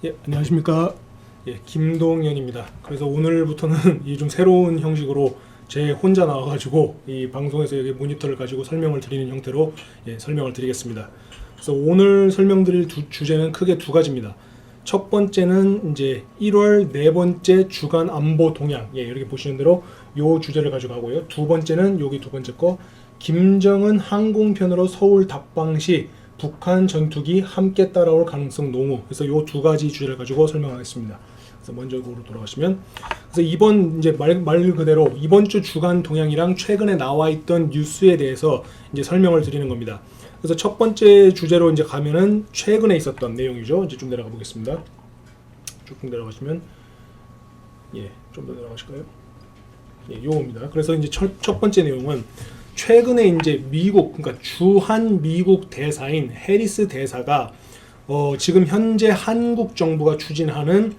예, 안녕하십니까. 예, 김동현입니다. 그래서 오늘부터는 이 좀 새로운 형식으로 제 혼자 나와가지고 이 방송에서 여기 모니터를 가지고 설명을 드리는 형태로 설명을 드리겠습니다. 그래서 오늘 설명드릴 주제는 크게 두 가지입니다. 첫 번째는 이제 1월 네 번째 주간 안보 동향, 이렇게 보시는 대로 요 주제를 가지고 하고요. 두 번째는 여기 두 번째 거, 김정은 항공편으로 서울 답방시 북한 전투기 함께 따라올 가능성 농후. 그래서 요 두 가지 주제를 가지고 설명하겠습니다. 그래서 먼저 이거로 돌아가시면, 그래서 이번 이제 말 그대로 이번 주 주간 동향이랑 최근에 나와 있던 뉴스에 대해서 이제 설명을 드리는 겁니다. 그래서 첫 번째 주제로 이제 가면은 최근에 있었던 내용이죠. 이제 좀 내려가 보겠습니다. 쭉 내려가시면, 좀 더 내려가실까요? 요겁니다. 그래서 이제 첫 번째 내용은 최근에 이제 미국, 그러니까 주한 미국 대사인 해리스 대사가 지금 현재 한국 정부가 추진하는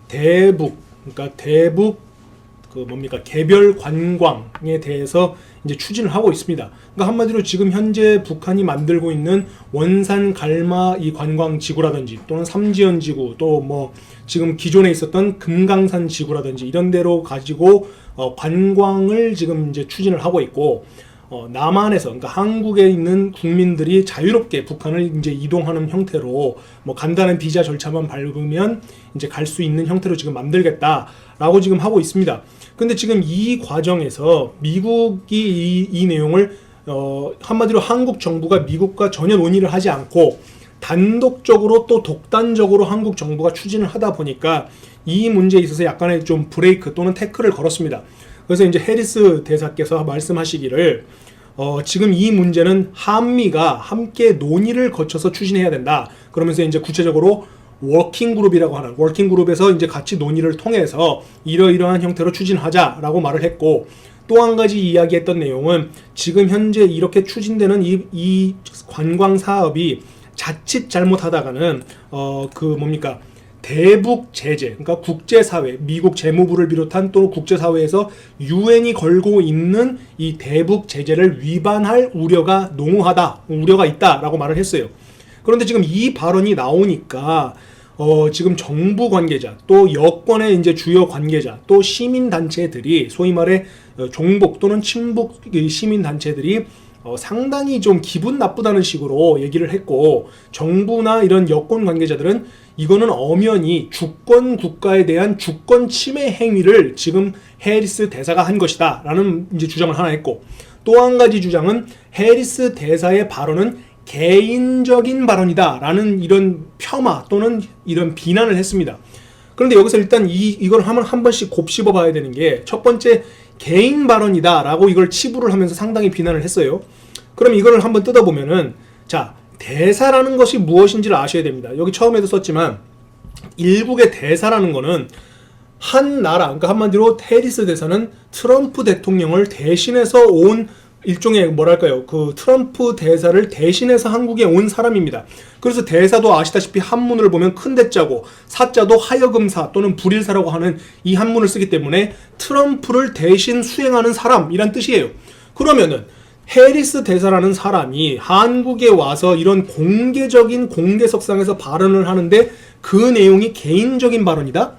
대북 개별 관광에 대해서 이제 추진을 하고 있습니다. 그러니까 한마디로 지금 현재 북한이 만들고 있는 원산 갈마 이 관광 지구라든지 또는 삼지연 지구, 또 뭐 지금 기존에 있었던 금강산 지구라든지 이런 데로 가지고 관광을 지금 이제 추진을 하고 있고, 남한에서, 그러니까 한국에 있는 국민들이 자유롭게 북한을 이제 이동하는 형태로 뭐 간단한 비자 절차만 밟으면 이제 갈 수 있는 형태로 지금 만들겠다라고 지금 하고 있습니다. 근데 지금 이 과정에서 미국이 이 내용을 한마디로 한국 정부가 미국과 전혀 논의를 하지 않고 단독적으로 또 독단적으로 한국 정부가 추진을 하다 보니까 이 문제에 있어서 약간의 좀 브레이크 또는 태클을 걸었습니다. 그래서 이제 해리스 대사께서 말씀하시기를 지금 이 문제는 한미가 함께 논의를 거쳐서 추진해야 된다. 그러면서 이제 구체적으로 워킹그룹이라고 하는 워킹그룹에서 이제 같이 논의를 통해서 이러이러한 형태로 추진하자라고 말을 했고, 또 한 가지 이야기했던 내용은 지금 현재 이렇게 추진되는 이 관광 사업이 자칫 잘못하다가는 대북 제재, 그러니까 국제사회, 미국 재무부를 비롯한 또 국제사회에서 유엔이 걸고 있는 이 대북 제재를 위반할 우려가 있다라고 말을 했어요. 그런데 지금 이 발언이 나오니까 지금 정부 관계자, 또 여권의 이제 주요 관계자, 또 시민단체들이 소위 말해 종북 또는 친북 시민단체들이 상당히 좀 기분 나쁘다는 식으로 얘기를 했고, 정부나 이런 여권 관계자들은 이거는 엄연히 주권 국가에 대한 주권 침해 행위를 지금 해리스 대사가 한 것이다 라는 이제 주장을 하나 했고, 또 한 가지 주장은 해리스 대사의 발언은 개인적인 발언이다 라는 이런 폄하 또는 이런 비난을 했습니다. 그런데 여기서 일단 이걸 한 번씩 곱씹어 봐야 되는 게, 첫 번째 개인 발언이다 라고 이걸 치부를 하면서 상당히 비난을 했어요. 그럼 이거를 한번 뜯어보면은, 자, 대사라는 것이 무엇인지를 아셔야 됩니다. 여기 처음에도 썼지만 일국의 대사라는 거는 한 나라, 그러니까 한마디로 해리스 대사는 트럼프 대통령을 대신해서 온 일종의 그 트럼프 대사를 대신해서 한국에 온 사람입니다. 그래서 대사도 아시다시피 한문을 보면 큰 대자고 사자도 하여금사 또는 불일사라고 하는 이 한문을 쓰기 때문에 트럼프를 대신 수행하는 사람이란 뜻이에요. 그러면은 해리스 대사라는 사람이 한국에 와서 이런 공개적인 공개석상에서 발언을 하는데 그 내용이 개인적인 발언이다?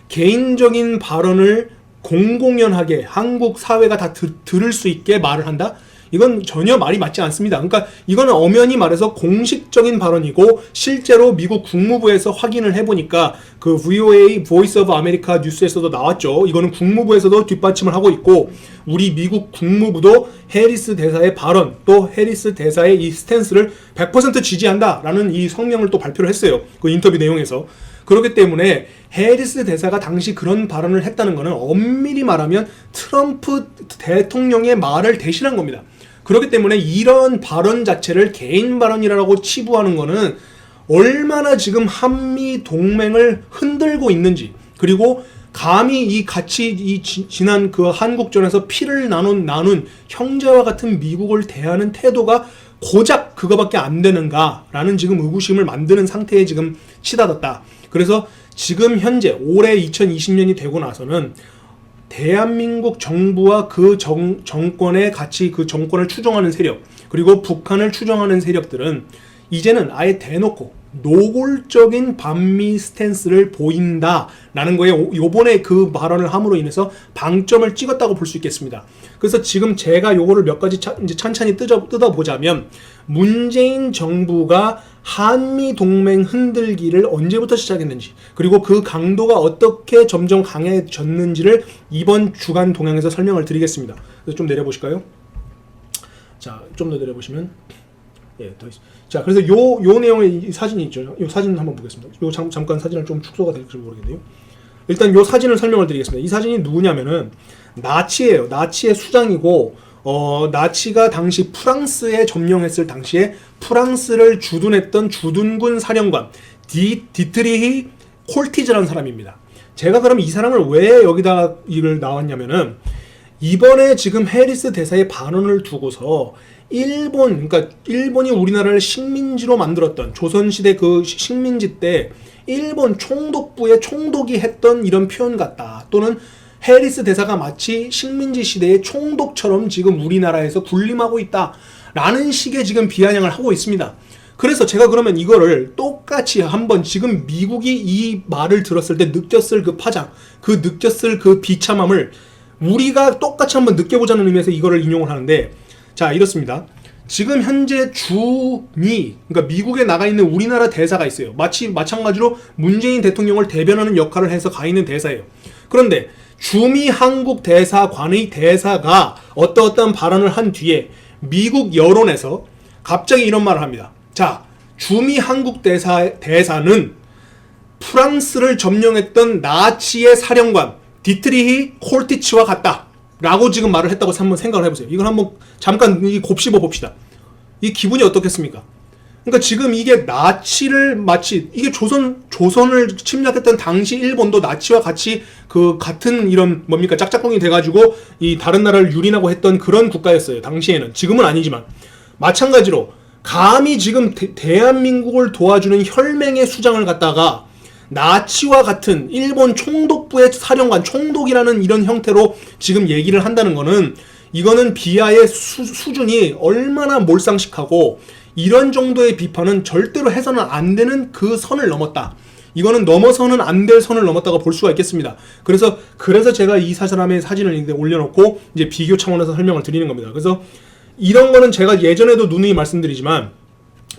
개인적인 발언을 공공연하게 한국 사회가 다 들을 수 있게 말을 한다? 이건 전혀 말이 맞지 않습니다. 그러니까 이거는 엄연히 말해서 공식적인 발언이고, 실제로 미국 국무부에서 확인을 해보니까 그 VOA, Voice of America 뉴스에서도 나왔죠. 이거는 국무부에서도 뒷받침을 하고 있고, 우리 미국 국무부도 해리스 대사의 발언, 또 해리스 대사의 이 스탠스를 100% 지지한다라는 이 성명을 또 발표를 했어요. 그 인터뷰 내용에서. 그렇기 때문에 해리스 대사가 당시 그런 발언을 했다는 것은 엄밀히 말하면 트럼프 대통령의 말을 대신한 겁니다. 그렇기 때문에 이런 발언 자체를 개인 발언이라고 치부하는 것은 얼마나 지금 한미 동맹을 흔들고 있는지, 그리고 감히 지난 그 한국전에서 피를 나눈 형제와 같은 미국을 대하는 태도가 고작 그거밖에 안 되는가라는 지금 의구심을 만드는 상태에 지금 치닫았다. 그래서 지금 현재 올해 2020년이 되고 나서는 대한민국 정부와 그 정권에 같이 그 정권을 추종하는 세력, 그리고 북한을 추종하는 세력들은 이제는 아예 대놓고 노골적인 반미 스탠스를 보인다라는 거에 요번에 그 발언을 함으로 인해서 방점을 찍었다고 볼 수 있겠습니다. 그래서 지금 제가 요거를 몇 가지 이제 찬찬히 뜯어보자면, 문재인 정부가 한미 동맹 흔들기를 언제부터 시작했는지, 그리고 그 강도가 어떻게 점점 강해졌는지를 이번 주간 동향에서 설명을 드리겠습니다. 그래서 좀 내려보실까요? 자, 좀 더 내려보시면, 예, 더 있. 자, 그래서 요 내용의 이 사진이 있죠. 요 사진 한번 보겠습니다. 요 잠깐 사진을 좀 축소가 될지 모르겠네요. 일단 요 사진을 설명을 드리겠습니다. 이 사진이 누구냐면은 나치예요. 나치의 수장이고, 나치가 당시 프랑스에 점령했을 당시에 프랑스를 주둔했던 주둔군 사령관 디트리히 콜티즈라는 사람입니다. 제가 그럼 이 사람을 왜 여기다 이걸 나왔냐면은, 이번에 지금 해리스 대사의 반언을 두고서 그러니까 일본이 우리나라를 식민지로 만들었던 조선시대 그 식민지 때 일본 총독부의 총독이 했던 이런 표현 같다. 또는 해리스 대사가 마치 식민지 시대의 총독처럼 지금 우리나라에서 군림하고 있다. 라는 식의 지금 비아냥을 하고 있습니다. 그래서 제가 그러면 이거를 똑같이 한번 지금 미국이 이 말을 들었을 때 느꼈을 그 파장, 느꼈을 그 비참함을 우리가 똑같이 한번 느껴보자는 의미에서 이거를 인용을 하는데, 자, 이렇습니다. 지금 현재 그러니까 미국에 나가 있는 우리나라 대사가 있어요. 마찬가지로 문재인 대통령을 대변하는 역할을 해서 가 있는 대사예요. 그런데 주미 한국 대사관의 대사가 어떠한 발언을 한 뒤에 미국 여론에서 갑자기 이런 말을 합니다. 자, 주미 한국 대사는 프랑스를 점령했던 나치의 사령관 디트리히 콜티츠와 같다 라고 지금 말을 했다고 한번 생각을 해보세요. 이걸 한번 잠깐 곱씹어 봅시다. 이 기분이 어떻겠습니까? 그러니까 지금 이게 나치를 마치 이게 조선을 침략했던 당시 일본도 나치와 같이 그 같은 이런 뭡니까 짝짝꿍이 돼가지고 이 다른 나라를 유린하고 했던 그런 국가였어요. 당시에는. 지금은 아니지만 마찬가지로 감히 지금 대한민국을 도와주는 혈맹의 수장을 갖다가 나치와 같은 일본 총독부의 사령관, 총독이라는 이런 형태로 지금 얘기를 한다는 거는, 이거는 비하의 수준이 얼마나 몰상식하고, 이런 정도의 비판은 절대로 해서는 안 되는 그 선을 넘었다. 이거는 넘어서는 안 될 선을 넘었다고 볼 수가 있겠습니다. 그래서 제가 이 사람의 사진을 올려놓고 이제 비교 차원에서 설명을 드리는 겁니다. 그래서 이런 거는 제가 예전에도 누누이 말씀드리지만,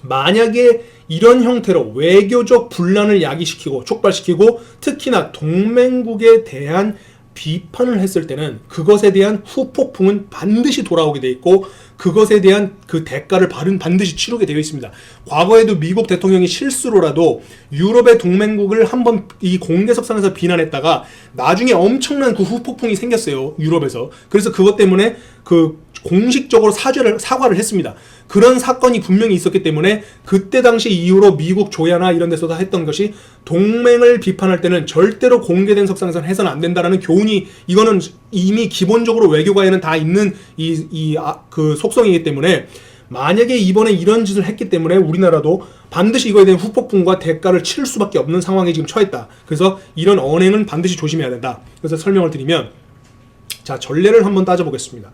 만약에 이런 형태로 외교적 분란을 야기시키고 촉발시키고 특히나 동맹국에 대한 비판을 했을 때는 그것에 대한 후폭풍은 반드시 돌아오게 돼 있고, 그것에 대한 그 대가를 반드시 치르게 되어 있습니다. 과거에도 미국 대통령이 실수로라도 유럽의 동맹국을 한번 이 공개석상에서 비난했다가 나중에 엄청난 그 후폭풍이 생겼어요, 유럽에서. 그래서 그것 때문에 그 공식적으로 사과를 했습니다. 그런 사건이 분명히 있었기 때문에 그때 당시 이후로 미국 조야나 이런 데서 다 했던 것이, 동맹을 비판할 때는 절대로 공개된 석상에서는 해서는 안 된다라는 교훈이, 이거는 이미 기본적으로 외교가에는 다 있는 그 속성이기 때문에, 만약에 이번에 이런 짓을 했기 때문에 우리나라도 반드시 이거에 대한 후폭풍과 대가를 치를 수밖에 없는 상황에 지금 처했다. 그래서 이런 언행은 반드시 조심해야 된다. 그래서 설명을 드리면, 자, 전례를 한번 따져보겠습니다.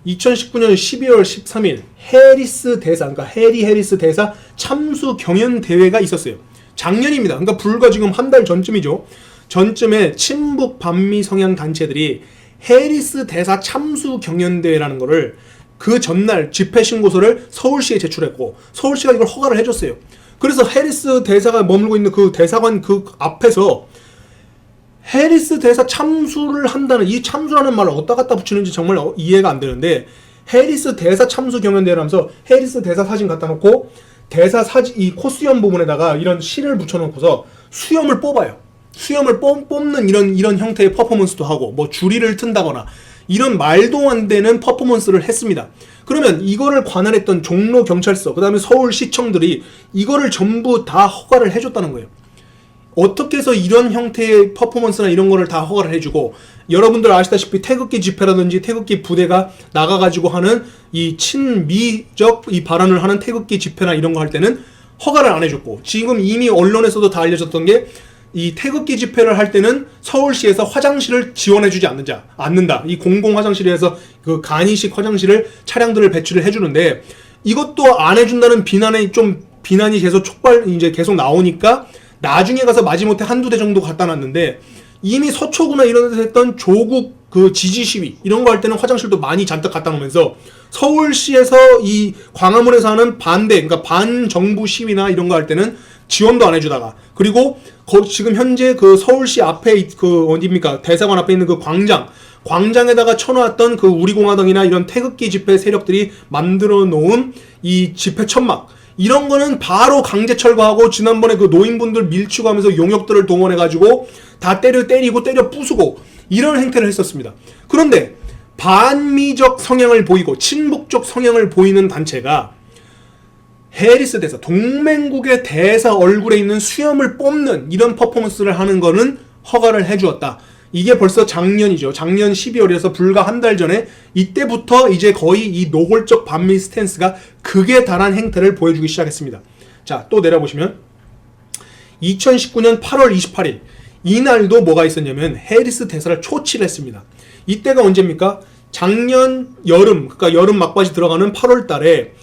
2019년 12월 13일 해리스 대사, 그러니까 해리스 대사 참수 경연 대회가 있었어요. 작년입니다. 그러니까 불과 지금 한 달 전쯤이죠. 전쯤에 친북 반미 성향 단체들이 해리스 대사 참수 경연 대회라는 거를 그 전날 집회 신고서를 서울시에 제출했고, 서울시가 이걸 허가를 해줬어요. 그래서 해리스 대사가 머물고 있는 그 대사관 그 앞에서 해리스 대사 참수를 한다는, 이 참수라는 말을 어디다 갖다 붙이는지 정말 이해가 안 되는데, 해리스 대사 참수 경연대회를 하면서 해리스 대사 사진 갖다 놓고 대사 사진 이 코수염 부분에다가 이런 실을 붙여놓고서 수염을 뽑아요. 수염을 뽑는 이런 형태의 퍼포먼스도 하고, 뭐 줄이를 튼다거나 이런 말도 안 되는 퍼포먼스를 했습니다. 그러면 이거를 관할했던 종로 경찰서, 그 다음에 서울시청들이 이거를 전부 다 허가를 해줬다는 거예요. 어떻게 해서 이런 형태의 퍼포먼스나 이런 거를 다 허가를 해주고, 여러분들 아시다시피 태극기 집회라든지 태극기 부대가 나가가지고 하는 이 친미적 이 발언을 하는 태극기 집회나 이런 거 할 때는 허가를 안 해줬고, 지금 이미 언론에서도 다 알려졌던 게, 이 태극기 집회를 할 때는 서울시에서 화장실을 지원해주지 않는다. 이 공공 화장실에서 그 간이식 화장실을 차량들을 배치를 해주는데, 이것도 안 해준다는 비난에 좀 비난이 계속 계속 나오니까 나중에 가서 마지못해 한두 대 정도 갖다 놨는데, 이미 서초구나 이런 데서 했던 조국 그 지지 시위 이런 거 할 때는 화장실도 많이 잔뜩 갖다 놓으면서, 서울시에서 이 광화문에서 하는 그러니까 반정부 시위나 이런 거 할 때는 지원도 안 해주다가, 그리고 지금 현재 그 서울시 앞에 그 어디입니까, 대사관 앞에 있는 그 광장에다가 쳐놓았던 그 우리공화당이나 이런 태극기 집회 세력들이 만들어 놓은 이 집회 천막, 이런 거는 바로 강제 철거하고, 지난번에 그 노인분들 밀치고 하면서 용역들을 동원해가지고 다 때리고 때려 부수고 이런 행태를 했었습니다. 그런데 반미적 성향을 보이고 친북적 성향을 보이는 단체가 해리스 대사, 동맹국의 대사 얼굴에 있는 수염을 뽑는 이런 퍼포먼스를 하는 거는 허가를 해주었다. 이게 벌써 작년이죠. 작년 12월에서 불과 한 달 전에, 이때부터 이제 거의 이 노골적 반미 스탠스가 극에 달한 행태를 보여주기 시작했습니다. 자, 또 내려보시면 2019년 8월 28일 이날도 뭐가 있었냐면 해리스 대사를 초치를 했습니다. 이때가 언제입니까? 작년 여름, 그러니까 여름 막바지 들어가는 8월 달에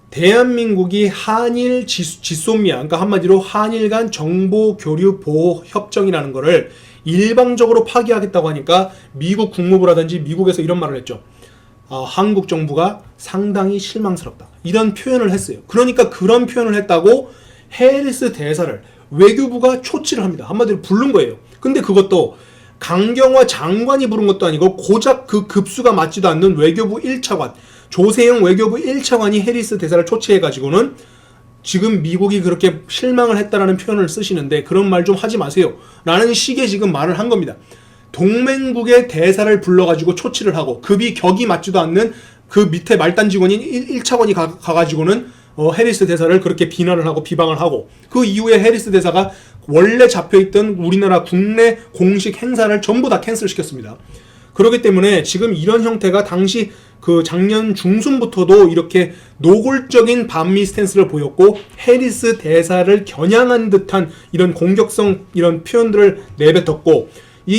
대한민국이 한일 지소미아, 그러니까 한마디로 한일 간 정보 교류 보호 협정이라는 거를 일방적으로 파기하겠다고 하니까 미국 국무부라든지 미국에서 이런 말을 했죠. 한국 정부가 상당히 실망스럽다, 이런 표현을 했어요. 그러니까 그런 표현을 했다고 해리스 대사를 외교부가 초치를 합니다. 한마디로 부른 거예요. 근데 그것도 강경화 장관이 부른 것도 아니고 고작 그 급수가 맞지도 않는 외교부 1차관, 조세영 외교부 1차관이 해리스 대사를 초치해가지고는 지금 미국이 그렇게 실망을 했다라는 표현을 쓰시는데, 그런 말 좀 하지 마세요 라는 식의 지금 말을 한 겁니다. 동맹국의 대사를 불러가지고 초치를 하고, 격이 맞지도 않는 그 밑에 말단 직원인 1차관이 가가지고는 해리스 대사를 그렇게 비난을 하고 비방을 하고, 그 이후에 해리스 대사가 원래 잡혀있던 우리나라 국내 공식 행사를 전부 다 캔슬시켰습니다. 그렇기 때문에 지금 이런 형태가 당시 그 작년 중순부터도 이렇게 노골적인 반미 스탠스를 보였고, 해리스 대사를 겨냥한 듯한 이런 공격성 이런 표현들을 내뱉었고,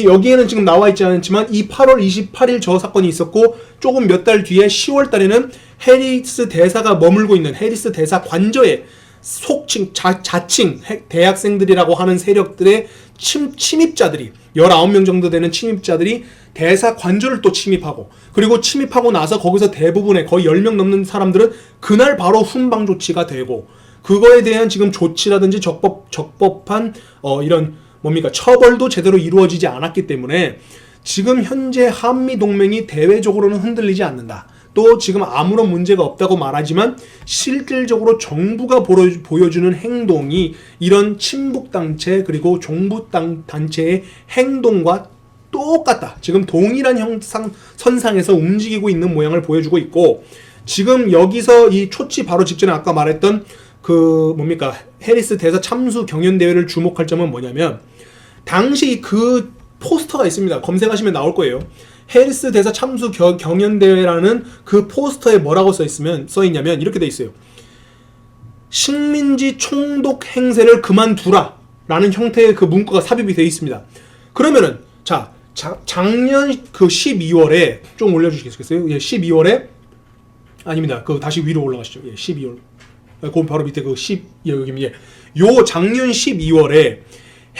여기에는 지금 나와 있지 않지만 이 8월 28일 저 사건이 있었고, 조금 몇 달 뒤에 10월 달에는 해리스 대사가 머물고 있는 해리스 대사 관저에 속칭 자칭 대학생들이라고 하는 세력들의 침입자들이 19명 정도 되는 침입자들이 대사 관저를 또 침입하고, 그리고 침입하고 나서 거기서 대부분의 거의 10명 넘는 사람들은 그날 바로 훈방 조치가 되고, 그거에 대한 지금 조치라든지 적법한 이런 처벌도 제대로 이루어지지 않았기 때문에 지금 현재 한미 동맹이 대외적으로는 흔들리지 않는다. 또 지금 아무런 문제가 없다고 말하지만 실질적으로 정부가 보여주는 행동이 이런 친북단체 그리고 종북단체의 행동과 똑같다. 지금 동일한 선상에서 움직이고 있는 모양을 보여주고 있고, 지금 여기서 이 초치 바로 직전에 아까 말했던 해리스 대사 참수 경연대회를 주목할 점은 뭐냐면, 당시 그 포스터가 있습니다. 검색하시면 나올 거예요. 해리스 대사 참수 경연대회라는 그 포스터에 뭐라고 써있냐면 이렇게 돼 있어요. 식민지 총독 행세를 그만두라 라는 형태의 그 문구가 삽입이 돼 있습니다. 그러면은 작년 그 12월에 좀 올려주시겠어요? 예, 12월에 아닙니다. 그 다시 위로 올라가시죠. 예, 12월. 그 바로 밑에 그 여기 요 작년 12월에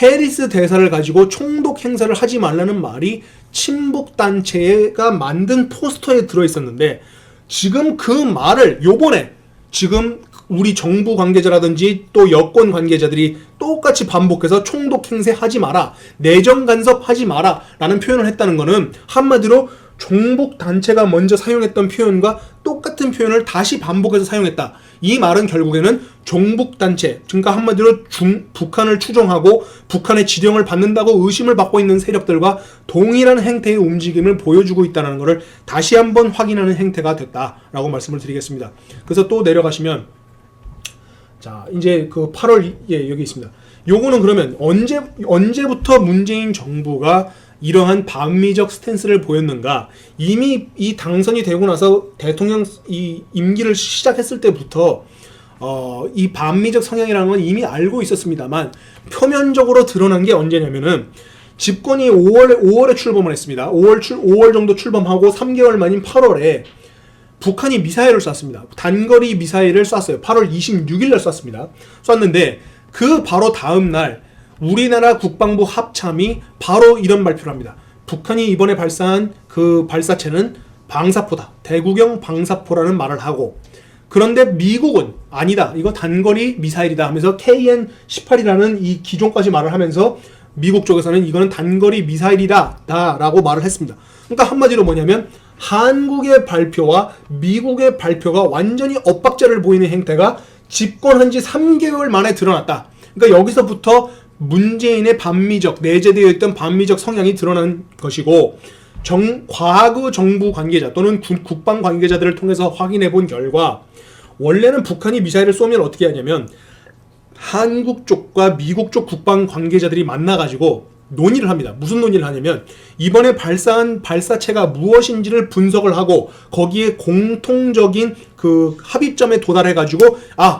해리스 대사를 가지고 총독 행사를 하지 말라는 말이 친북단체가 만든 포스터에 들어있었는데, 지금 그 말을 요번에 지금 우리 정부 관계자라든지 또 여권 관계자들이 똑같이 반복해서 총독 행세 하지 마라, 내정 간섭 하지 마라 라는 표현을 했다는 거는 한마디로 종북단체가 먼저 사용했던 표현과 똑같은 표현을 다시 반복해서 사용했다. 이 말은 결국에는 종북단체, 그러니까 한마디로 북한을 추종하고 북한의 지령을 받는다고 의심을 받고 있는 세력들과 동일한 행태의 움직임을 보여주고 있다는 것을 다시 한번 확인하는 행태가 됐다라고 말씀을 드리겠습니다. 그래서 또 내려가시면, 자 이제 그 8월 여기 있습니다. 요거는 그러면 언제부터 문재인 정부가 이러한 반미적 스탠스를 보였는가? 이미 이 당선이 되고 나서 대통령 이 임기를 시작했을 때부터 이 반미적 성향이라는 건 이미 알고 있었습니다만, 표면적으로 드러난 게 언제냐면은 집권이 5월에 출범을 했습니다. 5월 정도 출범하고 3개월 만인 8월에 북한이 미사일을 쐈습니다. 단거리 미사일을 쐈어요. 8월 26일 날 쐈습니다. 쐈는데 그 바로 다음 날 우리나라 국방부 합참이 바로 이런 발표를 합니다. 북한이 이번에 발사한 그 발사체는 방사포다. 대구경 방사포라는 말을 하고, 그런데 미국은 아니다. 이거 단거리 미사일이다 하면서 KN-18이라는 이 기종까지 말을 하면서 미국 쪽에서는 이거는 단거리 미사일이다 라고 말을 했습니다. 그러니까 한마디로 뭐냐면 한국의 발표와 미국의 발표가 완전히 엇박자를 보이는 행태가 집권한 지 3개월 만에 드러났다. 그러니까 여기서부터 문재인의 반미적, 내재되어 있던 반미적 성향이 드러난 것이고, 과거 정부 관계자 또는 국방 관계자들을 통해서 확인해 본 결과, 원래는 북한이 미사일을 쏘면 어떻게 하냐면 한국 쪽과 미국 쪽 국방 관계자들이 만나가지고 논의를 합니다. 무슨 논의를 하냐면 이번에 발사한 발사체가 무엇인지를 분석을 하고 거기에 공통적인 그 합의점에 도달해가지고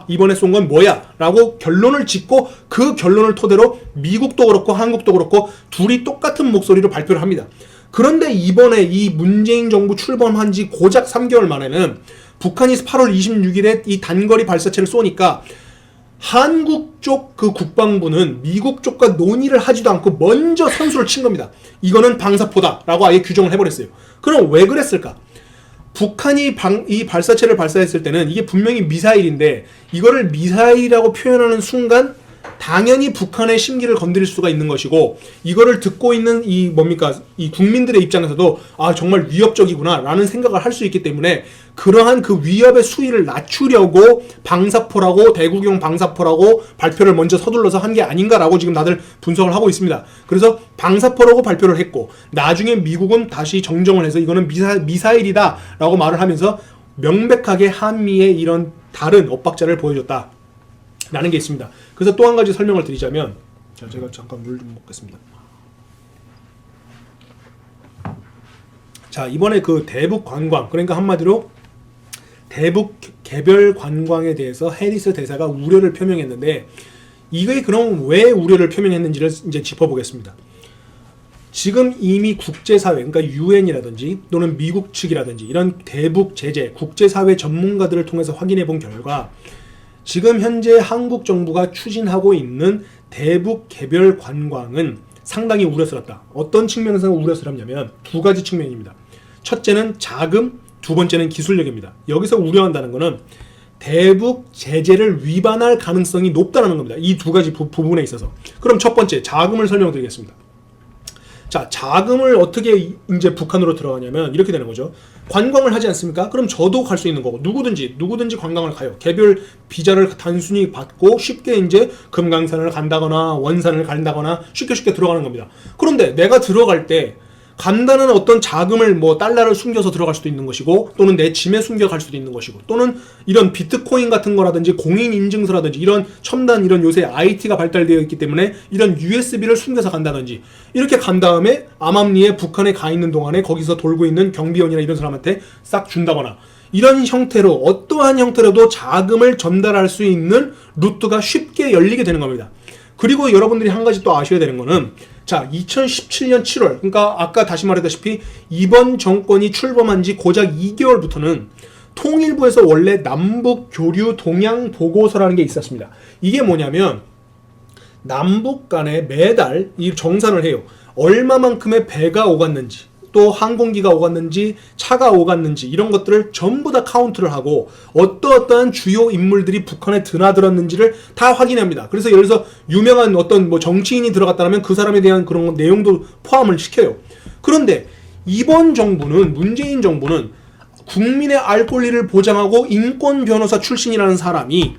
이번에 쏜 건 뭐야 라고 결론을 짓고, 그 결론을 토대로 미국도 그렇고 한국도 그렇고 둘이 똑같은 목소리로 발표를 합니다. 그런데 이번에 이 문재인 정부 출범한 지 고작 3개월 만에는 북한이 8월 26일에 이 단거리 발사체를 쏘니까 한국 쪽 그 국방부는 미국 쪽과 논의를 하지도 않고 먼저 선수를 친 겁니다. 이거는 방사포다라고 아예 규정을 해버렸어요. 그럼 왜 그랬을까? 북한이 이 발사체를 발사했을 때는 이게 분명히 미사일인데 이거를 미사일이라고 표현하는 순간 당연히 북한의 심기를 건드릴 수가 있는 것이고, 이거를 듣고 있는 이 국민들의 입장에서도 정말 위협적이구나 라는 생각을 할 수 있기 때문에 그러한 그 위협의 수위를 낮추려고 방사포라고, 대구경 방사포라고 발표를 먼저 서둘러서 한 게 아닌가라고 지금 다들 분석을 하고 있습니다. 그래서 방사포라고 발표를 했고, 나중에 미국은 다시 정정을 해서 이거는 미사일이다 라고 말을 하면서 명백하게 한미의 이런 다른 엇박자를 보여줬다 라는 게 있습니다. 그래서 또 한 가지 설명을 드리자면, 제가 잠깐 물 좀 먹겠습니다. 자, 이번에 그 대북 관광, 그러니까 한마디로 대북 개별 관광에 대해서 해리스 대사가 우려를 표명했는데, 이게 그럼 왜 우려를 표명했는지를 이제 짚어보겠습니다. 지금 이미 국제사회, 그러니까 유엔이라든지 또는 미국 측이라든지 이런 대북 제재, 국제사회 전문가들을 통해서 확인해 본 결과, 지금 현재 한국 정부가 추진하고 있는 대북 개별 관광은 상당히 우려스럽다. 어떤 측면에서 우려스럽냐면 두 가지 측면입니다. 첫째는 자금, 두 번째는 기술력입니다. 여기서 우려한다는 것은 대북 제재를 위반할 가능성이 높다는 겁니다. 이 두 가지 부분에 있어서. 그럼 첫 번째, 자금을 설명드리겠습니다. 자, 자금을 어떻게 이제 북한으로 들어가냐면 이렇게 되는 거죠. 관광을 하지 않습니까? 그럼 저도 갈 수 있는 거고, 누구든지 관광을 가요. 개별 비자를 단순히 받고 쉽게 이제 금강산을 간다거나 원산을 간다거나 쉽게 들어가는 겁니다. 그런데 내가 들어갈 때 간다는 어떤 자금을 달러를 숨겨서 들어갈 수도 있는 것이고, 또는 내 짐에 숨겨갈 수도 있는 것이고, 또는 이런 비트코인 같은 거라든지 공인인증서라든지 이런 첨단, 이런 요새 IT가 발달되어 있기 때문에 이런 USB를 숨겨서 간다든지, 이렇게 간 다음에 암암리에 북한에 가 있는 동안에 거기서 돌고 있는 경비원이나 이런 사람한테 싹 준다거나, 이런 형태로 어떠한 형태로도 자금을 전달할 수 있는 루트가 쉽게 열리게 되는 겁니다. 그리고 여러분들이 한 가지 또 아셔야 되는 거는, 자, 2017년 7월, 그러니까 아까 다시 말했다시피 이번 정권이 출범한 지 고작 2개월부터는 통일부에서 원래 남북 교류 동향 보고서라는 게 있었습니다. 이게 뭐냐면 남북 간에 매달 이 정산을 해요. 얼마만큼의 배가 오갔는지, 또 항공기가 오갔는지, 차가 오갔는지, 이런 것들을 전부 다 카운트를 하고 어떠한 주요 인물들이 북한에 드나들었는지를 다 확인합니다. 그래서 예를 들어서 유명한 어떤 정치인이 들어갔다면 그 사람에 대한 그런 내용도 포함을 시켜요. 그런데 이번 정부는, 문재인 정부는 국민의 알 권리를 보장하고 인권 변호사 출신이라는 사람이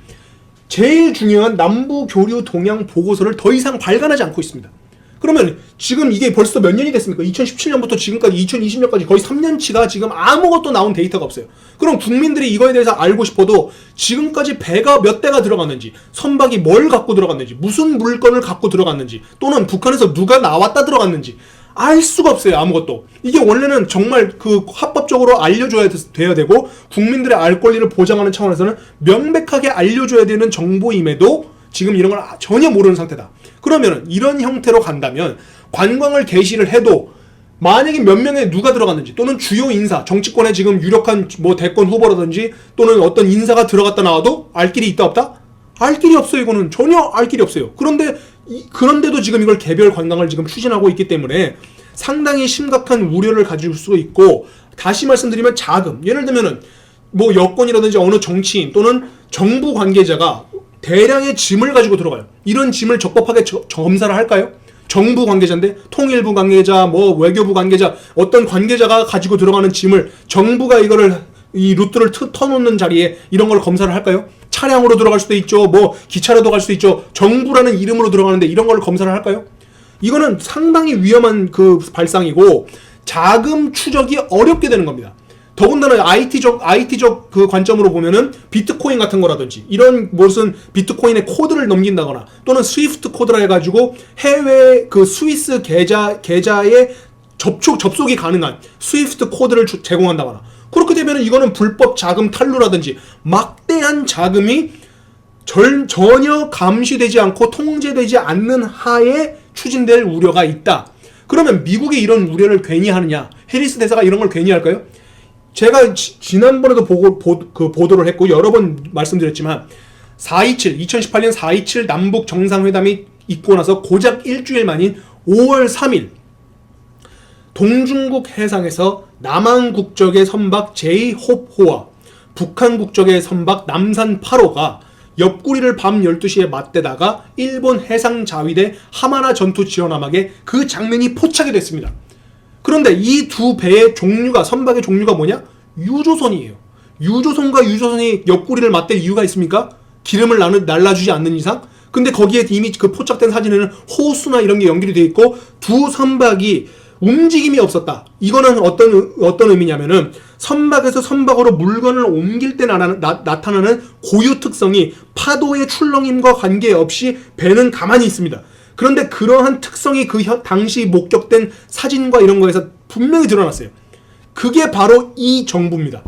제일 중요한 남북 교류 동향 보고서를 더 이상 발간하지 않고 있습니다. 그러면 지금 이게 벌써 몇 년이 됐습니까? 2017년부터 지금까지 2020년까지 거의 3년치가 지금 아무것도 나온 데이터가 없어요. 그럼 국민들이 이거에 대해서 알고 싶어도 지금까지 배가 몇 대가 들어갔는지, 선박이 뭘 갖고 들어갔는지, 무슨 물건을 갖고 들어갔는지, 또는 북한에서 누가 나왔다 들어갔는지 알 수가 없어요. 아무것도. 이게 원래는 정말 그 합법적으로 알려줘야 돼야 되고, 국민들의 알 권리를 보장하는 차원에서는 명백하게 알려줘야 되는 정보임에도 지금 이런 걸 전혀 모르는 상태다. 그러면 이런 형태로 간다면 관광을 개시를 해도 만약에 몇 명에 누가 들어갔는지 또는 주요 인사, 정치권에 지금 유력한 뭐 대권 후보라든지 또는 어떤 인사가 들어갔다 나와도 알 길이 있다 없다? 알 길이 없어요. 이거는 전혀 알 길이 없어요. 그런데도 지금 이걸 개별 관광을 지금 추진하고 있기 때문에 상당히 심각한 우려를 가질 수 있고, 다시 말씀드리면 자금, 예를 들면은 뭐 여권이라든지 어느 정치인 또는 정부 관계자가 대량의 짐을 가지고 들어가요. 이런 짐을 적법하게 검사를 할까요? 정부 관계자인데, 통일부 관계자, 뭐 외교부 관계자, 어떤 관계자가 가지고 들어가는 짐을 정부가 이 루트를 터놓는 자리에 이런 걸 검사를 할까요? 차량으로 들어갈 수도 있죠. 뭐 기차로도 갈 수도 있죠. 정부라는 이름으로 들어가는데 이런 걸 검사를 할까요? 이거는 상당히 위험한 그 발상이고 자금 추적이 어렵게 되는 겁니다. 더군다나 IT적 그 관점으로 보면은 비트코인 같은 거라든지 이런 무슨 비트코인의 코드를 넘긴다거나 또는 스위프트 코드라 해가지고 해외 그 스위스 계좌에 접속이 가능한 스위프트 코드를 제공한다거나, 그렇게 되면은 이거는 불법 자금 탈루라든지 막대한 자금이 전혀 감시되지 않고 통제되지 않는 하에 추진될 우려가 있다. 그러면 미국이 이런 우려를 괜히 하느냐? 해리스 대사가 이런 걸 괜히 할까요? 제가 지난번에도 보도를 했고 여러 번 말씀드렸지만 2018년 4.27 남북 정상회담이 있고 나서 고작 일주일 만인 5월 3일 동중국 해상에서 남한 국적의 선박 제이홉호와 북한 국적의 선박 남산 8호가 옆구리를 밤 12시에 맞대다가 일본 해상자위대 하마나 전투 지원함에게 그 장면이 포착이 됐습니다. 그런데 이 두 배의 종류가, 선박의 종류가 뭐냐? 유조선이에요. 유조선과 유조선이 옆구리를 맞댈 이유가 있습니까? 기름을 날라주지 않는 이상? 근데 거기에 이미 그 포착된 사진에는 호수나 이런 게 연결이 되어 있고 두 선박이 움직임이 없었다. 이거는 어떤 의미냐면은 선박에서 선박으로 물건을 옮길 때 나타나는 고유 특성이 파도의 출렁임과 관계없이 배는 가만히 있습니다. 그런데 그러한 특성이 그 당시 목격된 사진과 이런 거에서 분명히 드러났어요. 그게 바로 이 정부입니다.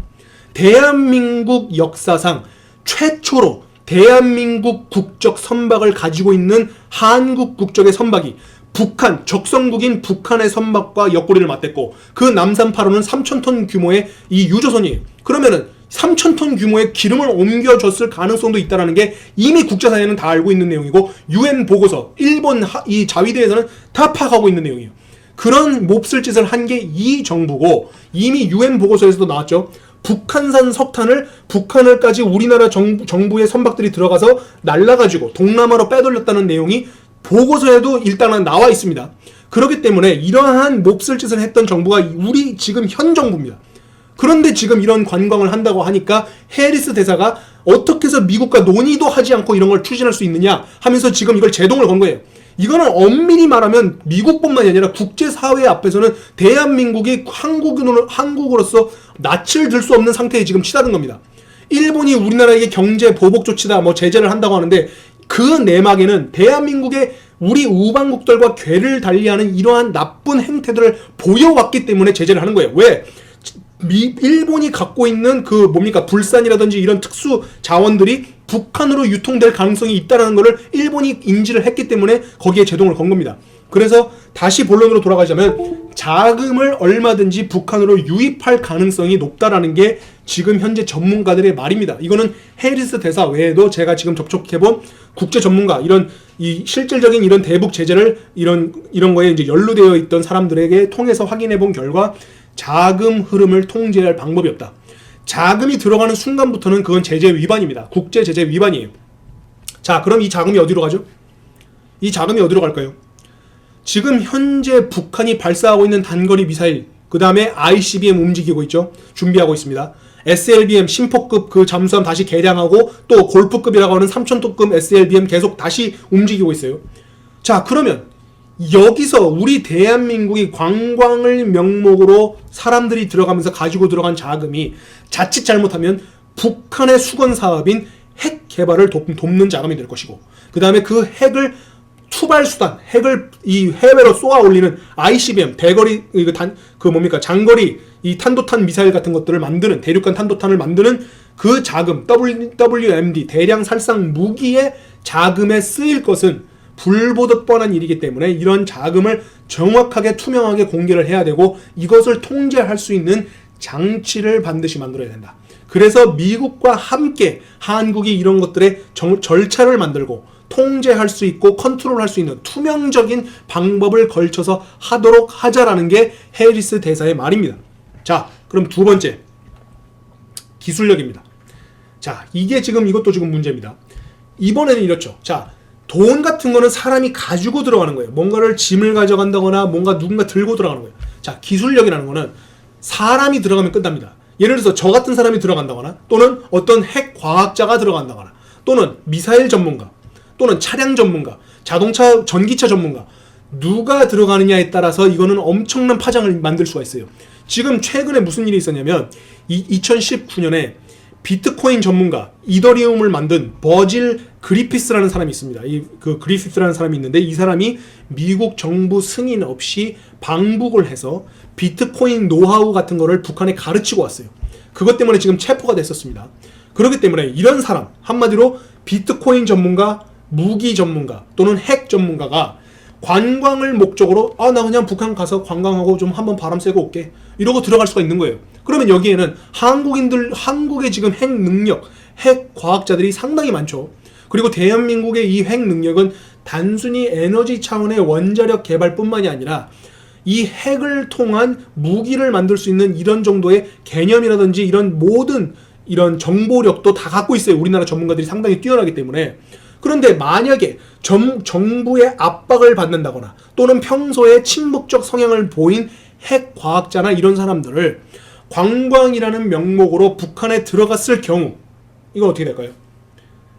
대한민국 역사상 최초로 대한민국 국적 선박을 가지고 있는 한국 국적의 선박이 북한, 적성국인 북한의 선박과 옆구리를 맞댔고 그 남산 8호는 3,000톤 규모의 이 유조선이에요. 그러면은 3,000톤 규모의 기름을 옮겨줬을 가능성도 있다는 게 이미 국제사회는 다 알고 있는 내용이고 UN 보고서, 일본 이 자위대에서는 다 파악하고 있는 내용이에요. 그런 몹쓸 짓을 한 게 이 정부고 이미 UN 보고서에서도 나왔죠. 북한산 석탄을 북한을까지 우리나라 정부의 선박들이 들어가서 날라가지고 동남아로 빼돌렸다는 내용이 보고서에도 일단은 나와 있습니다. 그렇기 때문에 이러한 몹쓸 짓을 했던 정부가 우리 지금 현 정부입니다. 그런데 지금 이런 관광을 한다고 하니까 해리스 대사가 어떻게 해서 미국과 논의도 하지 않고 이런 걸 추진할 수 있느냐 하면서 지금 이걸 제동을 건 거예요. 이거는 엄밀히 말하면 미국뿐만이 아니라 국제사회 앞에서는 대한민국이 한국으로서 낯을 들 수 없는 상태에 지금 치닫은 겁니다. 일본이 우리나라에게 경제 보복 조치다 뭐 제재를 한다고 하는데 그 내막에는 대한민국의 우리 우방국들과 궤를 달리하는 이러한 나쁜 행태들을 보여왔기 때문에 제재를 하는 거예요. 왜? 일본이 갖고 있는 그 뭡니까 불산이라든지 이런 특수 자원들이 북한으로 유통될 가능성이 있다는 것을 일본이 인지를 했기 때문에 거기에 제동을 건 겁니다. 그래서 다시 본론으로 돌아가자면 자금을 얼마든지 북한으로 유입할 가능성이 높다라는 게 지금 현재 전문가들의 말입니다. 이거는 해리스 대사 외에도 제가 지금 접촉해본 국제 전문가, 이런 이 실질적인 이런 대북 제재를 이런 거에 이제 연루되어 있던 사람들에게 통해서 확인해본 결과 자금 흐름을 통제할 방법이 없다. 자금이 들어가는 순간부터는 그건 제재 위반입니다. 국제 제재 위반이에요. 자, 그럼 이 자금이 어디로 가죠? 이 자금이 어디로 갈까요? 지금 현재 북한이 발사하고 있는 단거리 미사일, 그 다음에 ICBM 움직이고 있죠. 준비하고 있습니다. SLBM 심포급 그 잠수함 다시 개량하고 또 골프급이라고 하는 3,000톤급 SLBM 계속 다시 움직이고 있어요. 자, 그러면 여기서 우리 대한민국이 관광을 명목으로 사람들이 들어가면서 가지고 들어간 자금이 자칫 잘못하면 북한의 수건 사업인 핵 개발을 돕는 자금이 될 것이고, 그 다음에 그 핵을 투발수단, 핵을 이 해외로 쏘아 올리는 ICBM, 대거리, 장거리, 이 탄도탄 미사일 같은 것들을 만드는, 대륙간 탄도탄을 만드는 그 자금, WMD, 대량 살상 무기의 자금에 쓰일 것은 불보듯 뻔한 일이기 때문에 이런 자금을 정확하게 투명하게 공개를 해야 되고 이것을 통제할 수 있는 장치를 반드시 만들어야 된다. 그래서 미국과 함께 한국이 이런 것들의 절차를 만들고 통제할 수 있고 컨트롤할 수 있는 투명적인 방법을 걸쳐서 하도록 하자라는 게 해리스 대사의 말입니다. 자, 그럼 두 번째, 기술력입니다. 자, 이게 지금 이것도 지금 문제입니다. 이번에는 이렇죠. 자, 돈 같은 거는 사람이 가지고 들어가는 거예요. 뭔가를 짐을 가져간다거나 뭔가 누군가 들고 들어가는 거예요. 자, 기술력이라는 거는 사람이 들어가면 끝납니다. 예를 들어서 저 같은 사람이 들어간다거나 또는 어떤 핵 과학자가 들어간다거나 또는 미사일 전문가 또는 차량 전문가, 자동차, 전기차 전문가 누가 들어가느냐에 따라서 이거는 엄청난 파장을 만들 수가 있어요. 지금 최근에 무슨 일이 있었냐면 2019년에 비트코인 전문가, 이더리움을 만든 버질 그리피스라는 사람이 있습니다. 그 그리피스라는 사람이 있는데 이 사람이 미국 정부 승인 없이 방북을 해서 비트코인 노하우 같은 거를 북한에 가르치고 왔어요. 그것 때문에 지금 체포가 됐었습니다. 그렇기 때문에 이런 사람, 한마디로 비트코인 전문가, 무기 전문가 또는 핵 전문가가 관광을 목적으로 나 그냥 북한 가서 관광하고 좀 한번 바람 쐬고 올게 이러고 들어갈 수가 있는 거예요. 그러면 여기에는 한국의 지금 핵 능력, 핵 과학자들이 상당히 많죠. 그리고 대한민국의 이 핵 능력은 단순히 에너지 차원의 원자력 개발뿐만이 아니라 이 핵을 통한 무기를 만들 수 있는 이런 정도의 개념이라든지 이런 모든 이런 정보력도 다 갖고 있어요. 우리나라 전문가들이 상당히 뛰어나기 때문에. 그런데 만약에 정부의 압박을 받는다거나 또는 평소에 침묵적 성향을 보인 핵 과학자나 이런 사람들을 관광이라는 명목으로 북한에 들어갔을 경우 이건 어떻게 될까요?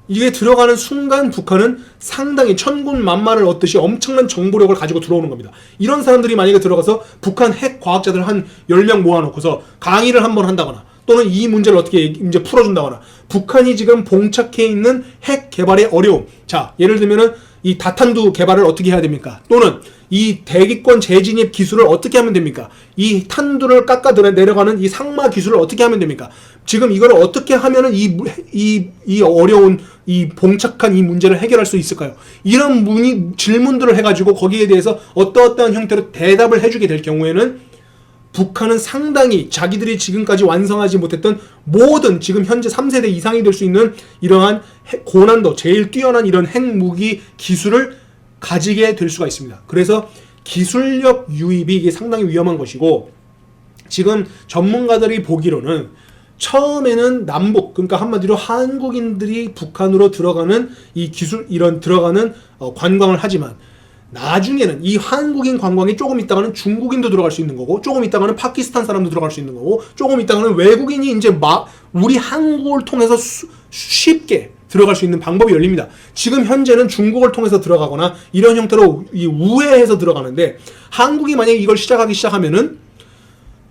이게 들어가는 순간 북한은 상당히 천군만마를 얻듯이 엄청난 정보력을 가지고 들어오는 겁니다. 이런 사람들이 만약에 들어가서 북한 핵 과학자들 한 10명 모아놓고서 강의를 한번 한다거나 또는 이 문제를 어떻게 이제 풀어준다거나 북한이 지금 봉착해 있는 핵 개발의 어려움, 자 예를 들면은 이 다탄두 개발을 어떻게 해야 됩니까? 또는 이 대기권 재진입 기술을 어떻게 하면 됩니까? 이 탄두를 깎아 내려가는 이 상마 기술을 어떻게 하면 됩니까? 지금 이걸 어떻게 하면은 이 어려운 이 봉착한 이 문제를 해결할 수 있을까요? 이런 질문들을 해가지고 거기에 대해서 어떠한 형태로 대답을 해주게 될 경우에는 북한은 상당히 자기들이 지금까지 완성하지 못했던 모든 지금 현재 3세대 이상이 될 수 있는 이러한 고난도, 제일 뛰어난 이런 핵무기 기술을 가지게 될 수가 있습니다. 그래서 기술력 유입이 이게 상당히 위험한 것이고 지금 전문가들이 보기로는 처음에는 남북, 그러니까 한마디로 한국인들이 북한으로 들어가는 이 기술, 이런 들어가는 관광을 하지만 나중에는 이 한국인 관광이 조금 있다가는 중국인도 들어갈 수 있는 거고 조금 있다가는 파키스탄 사람도 들어갈 수 있는 거고 조금 있다가는 외국인이 이제 우리 한국을 통해서 쉽게 들어갈 수 있는 방법이 열립니다. 지금 현재는 중국을 통해서 들어가거나 이런 형태로 우회해서 들어가는데 한국이 만약에 이걸 시작하면은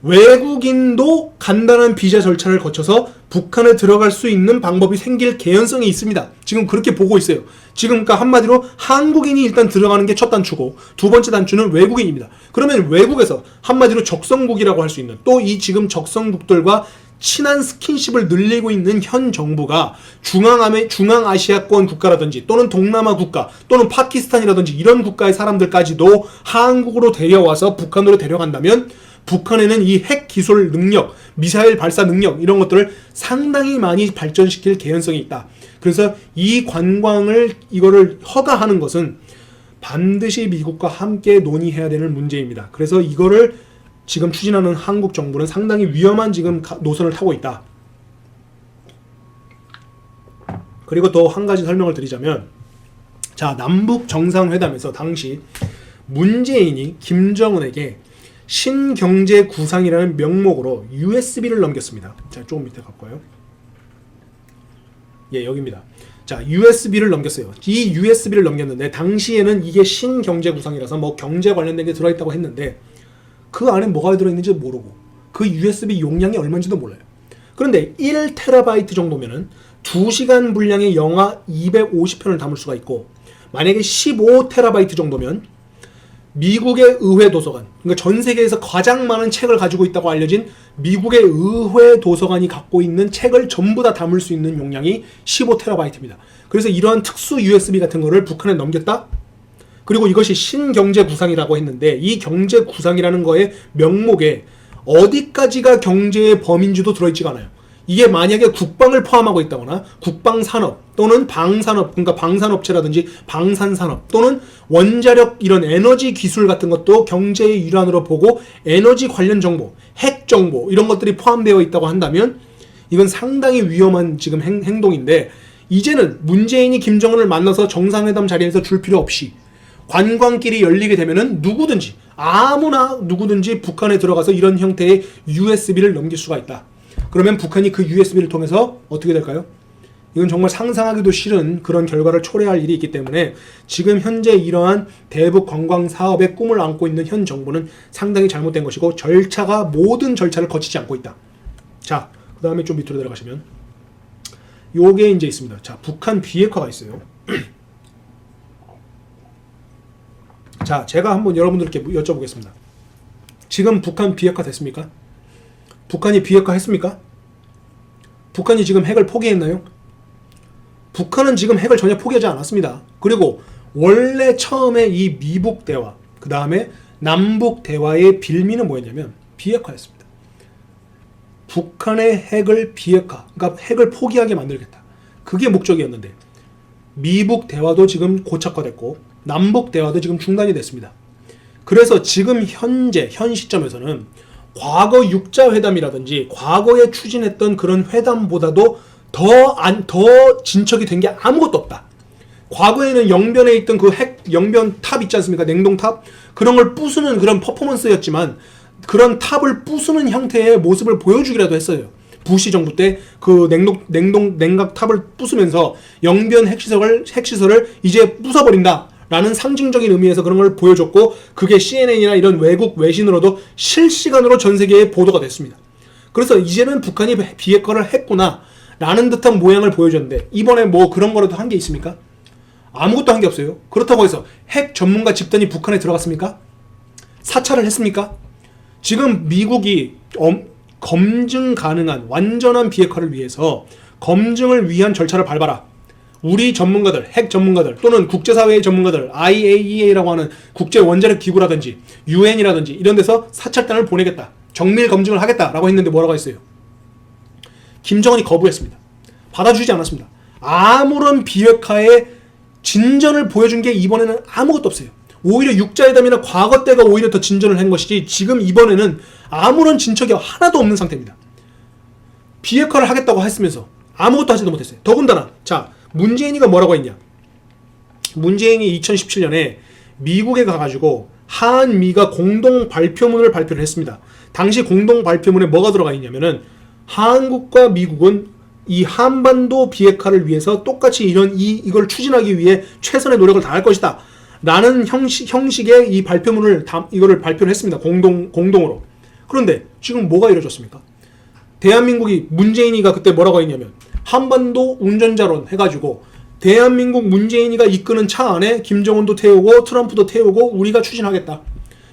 외국인도 간단한 비자 절차를 거쳐서 북한에 들어갈 수 있는 방법이 생길 개연성이 있습니다. 지금 그렇게 보고 있어요. 지금 그러니까 한마디로 한국인이 일단 들어가는 게 첫 단추고 두 번째 단추는 외국인입니다. 그러면 외국에서 한마디로 적성국이라고 할 수 있는 또 이 지금 적성국들과 친한 스킨십을 늘리고 있는 현 정부가 중앙아시아권 국가라든지 또는 동남아 국가 또는 파키스탄이라든지 이런 국가의 사람들까지도 한국으로 데려와서 북한으로 데려간다면 북한에는 이 핵 기술 능력, 미사일 발사 능력 이런 것들을 상당히 많이 발전시킬 개연성이 있다. 그래서 이 관광을 이거를 허가하는 것은 반드시 미국과 함께 논의해야 되는 문제입니다. 그래서 이거를 지금 추진하는 한국 정부는 상당히 위험한 지금 노선을 타고 있다. 그리고 또 한 가지 설명을 드리자면 자, 남북 정상회담에서 당시 문재인이 김정은에게 신경제 구상이라는 명목으로 USB를 넘겼습니다. 자, 조금 밑에 갈까요? 예, 여기입니다. 자, USB를 넘겼어요. 이 USB를 넘겼는데 당시에는 이게 신경제 구상이라서 뭐 경제 관련된 게 들어있다고 했는데 그 안에 뭐가 들어있는지 모르고 그 USB 용량이 얼마인지도 몰라요. 그런데 1TB 정도면은 2시간 분량의 영화 250편을 담을 수가 있고 만약에 15TB 정도면 미국의 의회 도서관, 그러니까 전 세계에서 가장 많은 책을 가지고 있다고 알려진 미국의 의회 도서관이 갖고 있는 책을 전부 다 담을 수 있는 용량이 15TB입니다. 그래서 이러한 특수 USB 같은 거를 북한에 넘겼다? 그리고 이것이 신경제 구상이라고 했는데 이 경제 구상이라는 거의 명목에 어디까지가 경제의 범인지도 들어있지가 않아요. 이게 만약에 국방을 포함하고 있다거나 국방산업 또는 방산업, 그러니까 방산업체라든지 방산산업 또는 원자력 이런 에너지 기술 같은 것도 경제의 일환으로 보고 에너지 관련 정보, 핵 정보 이런 것들이 포함되어 있다고 한다면 이건 상당히 위험한 지금 행동인데 이제는 문재인이 김정은을 만나서 정상회담 자리에서 줄 필요 없이 관광길이 열리게 되면은 누구든지 아무나 누구든지 북한에 들어가서 이런 형태의 USB를 넘길 수가 있다. 그러면 북한이 그 USB를 통해서 어떻게 될까요? 이건 정말 상상하기도 싫은 그런 결과를 초래할 일이 있기 때문에 지금 현재 이러한 대북 관광 사업의 꿈을 안고 있는 현 정부는 상당히 잘못된 것이고 절차가 모든 절차를 거치지 않고 있다. 자, 그 다음에 좀 밑으로 내려가시면 요게 이제 있습니다. 자, 북한 비핵화가 있어요. 자, 제가 한번 여러분들께 여쭤보겠습니다. 지금 북한 비핵화 됐습니까? 북한이 비핵화 했습니까? 북한이 지금 핵을 포기했나요? 북한은 지금 핵을 전혀 포기하지 않았습니다. 그리고 원래 처음에 이 미북 대화, 그 다음에 남북 대화의 빌미는 뭐였냐면 비핵화였습니다. 북한의 핵을 비핵화, 그러니까 핵을 포기하게 만들겠다. 그게 목적이었는데 미북 대화도 지금 고착화됐고 남북 대화도 지금 중단이 됐습니다. 그래서 지금 현재 현 시점에서는 과거 육자회담이라든지 과거에 추진했던 그런 회담보다도 더 진척이 된 게 아무것도 없다. 과거에는 영변에 있던 그 핵 영변 탑 있지 않습니까? 냉동탑? 그런 걸 부수는 그런 퍼포먼스였지만 그런 탑을 부수는 형태의 모습을 보여주기라도 했어요. 부시 정부 때 그 냉각 탑을 부수면서 영변 핵시설을 이제 부숴버린다. 라는 상징적인 의미에서 그런 걸 보여줬고 그게 CNN이나 이런 외국 외신으로도 실시간으로 전 세계에 보도가 됐습니다. 그래서 이제는 북한이 비핵화를 했구나 라는 듯한 모양을 보여줬는데 이번에 뭐 그런 거라도 한 게 있습니까? 아무것도 한 게 없어요. 그렇다고 해서 핵 전문가 집단이 북한에 들어갔습니까? 사찰을 했습니까? 지금 미국이 검증 가능한 완전한 비핵화를 위해서 검증을 위한 절차를 밟아라. 우리 전문가들, 핵 전문가들 또는 국제사회의 전문가들 IAEA라고 하는 국제 원자력 기구라든지 UN이라든지 이런 데서 사찰단을 보내겠다. 정밀 검증을 하겠다라고 했는데 뭐라고 했어요? 김정은이 거부했습니다. 받아주지 않았습니다. 아무런 비핵화의 진전을 보여준 게 이번에는 아무것도 없어요. 오히려 육자회담이나 과거 때가 오히려 더 진전을 한 것이지 지금 이번에는 아무런 진척이 하나도 없는 상태입니다. 비핵화를 하겠다고 했으면서 아무것도 하지도 못했어요. 더군다나 자 문재인이가 뭐라고 했냐? 문재인이 2017년에 미국에 가가지고 한미가 공동 발표문을 발표를 했습니다. 당시 공동 발표문에 뭐가 들어가 있냐면은 한국과 미국은 이 한반도 비핵화를 위해서 똑같이 이걸 추진하기 위해 최선의 노력을 다할 것이다. 라는 형식의 이 발표문을 이거를 발표를 했습니다. 공동으로. 그런데 지금 뭐가 이루어졌습니까? 대한민국이 문재인이가 그때 뭐라고 했냐면 한반도 운전자론 해가지고 대한민국 문재인이가 이끄는 차 안에 김정은도 태우고 트럼프도 태우고 우리가 추진하겠다.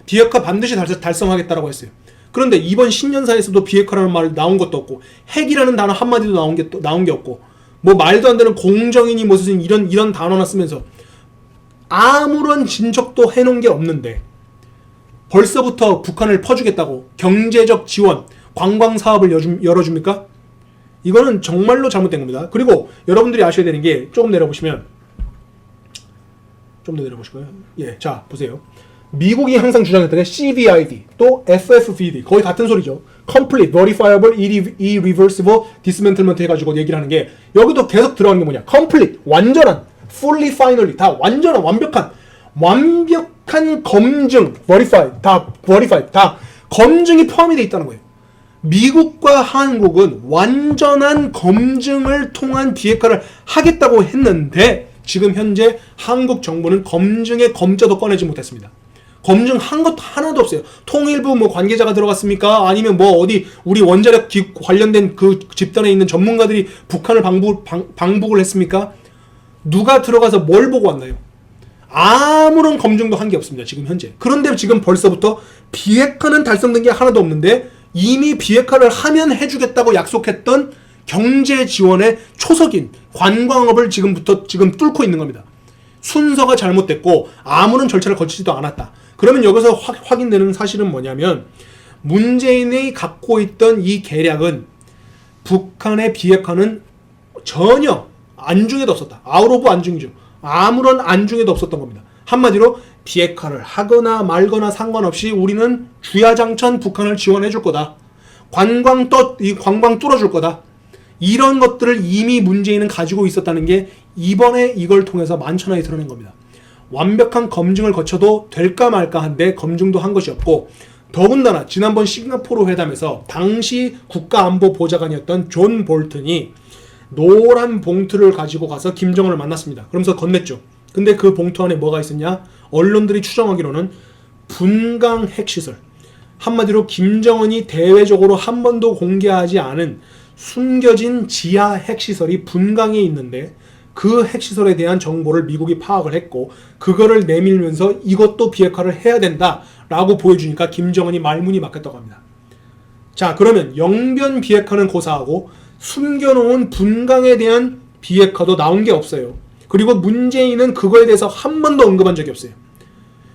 비핵화 반드시 달성하겠다라고 했어요. 그런데 이번 신년사에서도 비핵화라는 말 나온 것도 없고 핵이라는 단어 한마디도 나온 게 없고 뭐 말도 안 되는 공정이니 무슨 이런 단어나 쓰면서 아무런 진척도 해놓은 게 없는데 벌써부터 북한을 퍼주겠다고 경제적 지원, 관광 사업을 열어줍니까? 이거는 정말로 잘못된 겁니다. 그리고 여러분들이 아셔야 되는 게 조금 내려보시면 좀 더 내려보실까요? 예, 자 보세요. 미국이 항상 주장했던 게 CVID 또 FFVD 거의 같은 소리죠. Complete Verifiable Irreversible Dismantlement 해가지고 얘기를 하는 게 여기도 계속 들어가는 게 뭐냐? Complete 완전한 Fully Finally 다 완전한 완벽한 검증 Verified 다 검증이 포함이 돼 있다는 거예요. 미국과 한국은 완전한 검증을 통한 비핵화를 하겠다고 했는데 지금 현재 한국 정부는 검증의 검자도 꺼내지 못했습니다. 검증한 것도 하나도 없어요. 통일부 뭐 관계자가 들어갔습니까? 아니면 뭐 어디 우리 원자력 관련된 그 집단에 있는 전문가들이 북한을 방북을 했습니까? 누가 들어가서 뭘 보고 왔나요? 아무런 검증도 한 게 없습니다. 지금 현재. 그런데 지금 벌써부터 비핵화는 달성된 게 하나도 없는데 이미 비핵화를 하면 해주겠다고 약속했던 경제 지원의 초석인 관광업을 지금 뚫고 있는 겁니다. 순서가 잘못됐고 아무런 절차를 거치지도 않았다. 그러면 여기서 확인되는 사실은 뭐냐면 문재인이 갖고 있던 이 계략은 북한의 비핵화는 전혀 안중에도 없었다. 아웃 오브 안중이죠. 아무런 안중에도 없었던 겁니다. 한마디로 비핵화를 하거나 말거나 상관없이 우리는 주야장천 북한을 지원해 줄 거다. 관광 뚫어줄 거다. 이런 것들을 이미 문재인은 가지고 있었다는 게 이번에 이걸 통해서 만천하에 드러낸 겁니다. 완벽한 검증을 거쳐도 될까 말까 한데 검증도 한 것이 없고, 더군다나 지난번 싱가포르 회담에서 당시 국가안보보좌관이었던 존 볼튼이 노란 봉투를 가지고 가서 김정은을 만났습니다. 그러면서 건넸죠. 근데 그 봉투 안에 뭐가 있었냐? 언론들이 추정하기로는 분강 핵시설, 한마디로 김정은이 대외적으로 한 번도 공개하지 않은 숨겨진 지하 핵시설이 분강에 있는데 그 핵시설에 대한 정보를 미국이 파악을 했고 그거를 내밀면서 이것도 비핵화를 해야 된다라고 보여주니까 김정은이 말문이 막혔다고 합니다. 자, 그러면 영변 비핵화는 고사하고 숨겨놓은 분강에 대한 비핵화도 나온 게 없어요. 그리고 문재인은 그거에 대해서 한 번도 언급한 적이 없어요.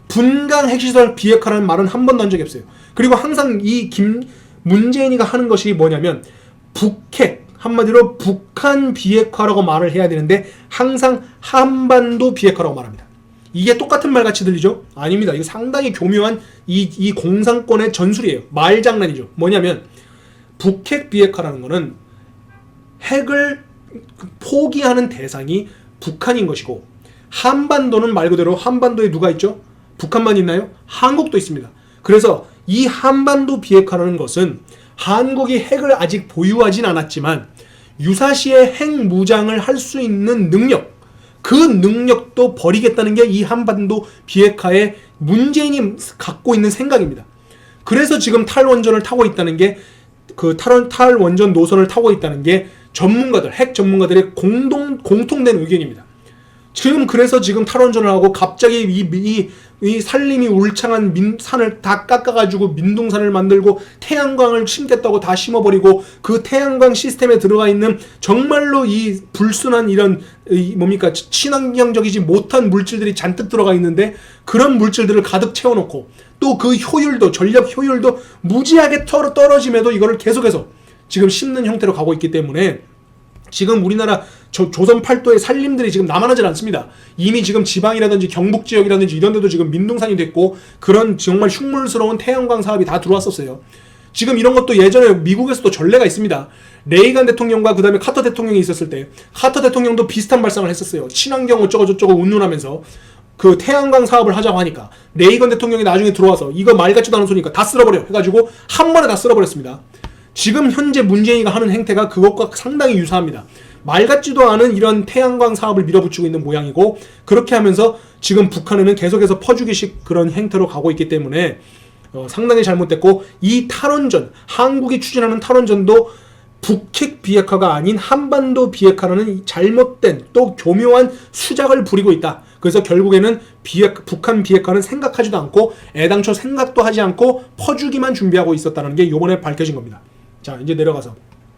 분강 핵시설 비핵화라는 말은 한 번도 한 적이 없어요. 그리고 항상 문재인이가 하는 것이 뭐냐면 북핵, 한마디로 북한 비핵화라고 말을 해야 되는데 항상 한반도 비핵화라고 말합니다. 이게 똑같은 말 같이 들리죠? 아닙니다. 이거 상당히 교묘한 이 공산권의 전술이에요. 말장난이죠. 뭐냐면 북핵 비핵화라는 거는 핵을 포기하는 대상이 북한인 것이고, 한반도는 말 그대로 한반도에 누가 있죠? 북한만 있나요? 한국도 있습니다. 그래서 이 한반도 비핵화라는 것은 한국이 핵을 아직 보유하진 않았지만 유사시에 핵 무장을 할 수 있는 능력, 그 능력도 버리겠다는 게 이 한반도 비핵화에 문재인이 갖고 있는 생각입니다. 그래서 지금 탈원전을 타고 있다는 게, 그 탈원전 노선을 타고 있다는 게 전문가들, 핵 전문가들의 공통된 의견입니다. 그래서 지금 탈원전을 하고 갑자기 이 산림이 울창한 산을 다 깎아가지고 민둥산을 만들고 태양광을 심겠다고 다 심어버리고 그 태양광 시스템에 들어가 있는 정말로 이 불순한 이런 친환경적이지 못한 물질들이 잔뜩 들어가 있는데 그런 물질들을 가득 채워놓고 또 그 효율도, 전력 효율도 무지하게 떨어짐에도 이거를 계속해서 지금 심는 형태로 가고 있기 때문에 지금 우리나라 조선 팔도의 산림들이 지금 남아나질 않습니다. 이미 지금 지방이라든지 경북 지역이라든지 이런 데도 지금 민둥산이 됐고 그런 정말 흉물스러운 태양광 사업이 다 들어왔었어요. 지금 이런 것도 예전에 미국에서도 전례가 있습니다. 레이간 대통령과 그 다음에 카터 대통령이 있었을 때 카터 대통령도 비슷한 발상을 했었어요. 친환경 어쩌고저쩌고 운운하면서 그 태양광 사업을 하자고 하니까 레이건 대통령이 나중에 들어와서 이거 말 같지도 않은 소리니까 다 쓸어버려 해가지고 한 번에 다 쓸어버렸습니다. 지금 현재 문재인이가 하는 행태가 그것과 상당히 유사합니다. 말 같지도 않은 이런 태양광 사업을 밀어붙이고 있는 모양이고, 그렇게 하면서 지금 북한에는 계속해서 퍼주기식 그런 행태로 가고 있기 때문에 상당히 잘못됐고, 이 탈원전, 한국이 추진하는 탈원전도 북핵 비핵화가 아닌 한반도 비핵화라는 잘못된 또 교묘한 수작을 부리고 있다. 그래서 결국에는 북한 비핵화는 생각하지도 않고 애당초 생각도 하지 않고 퍼주기만 준비하고 있었다는 게 이번에 밝혀진 겁니다. 자, 이제 내려가서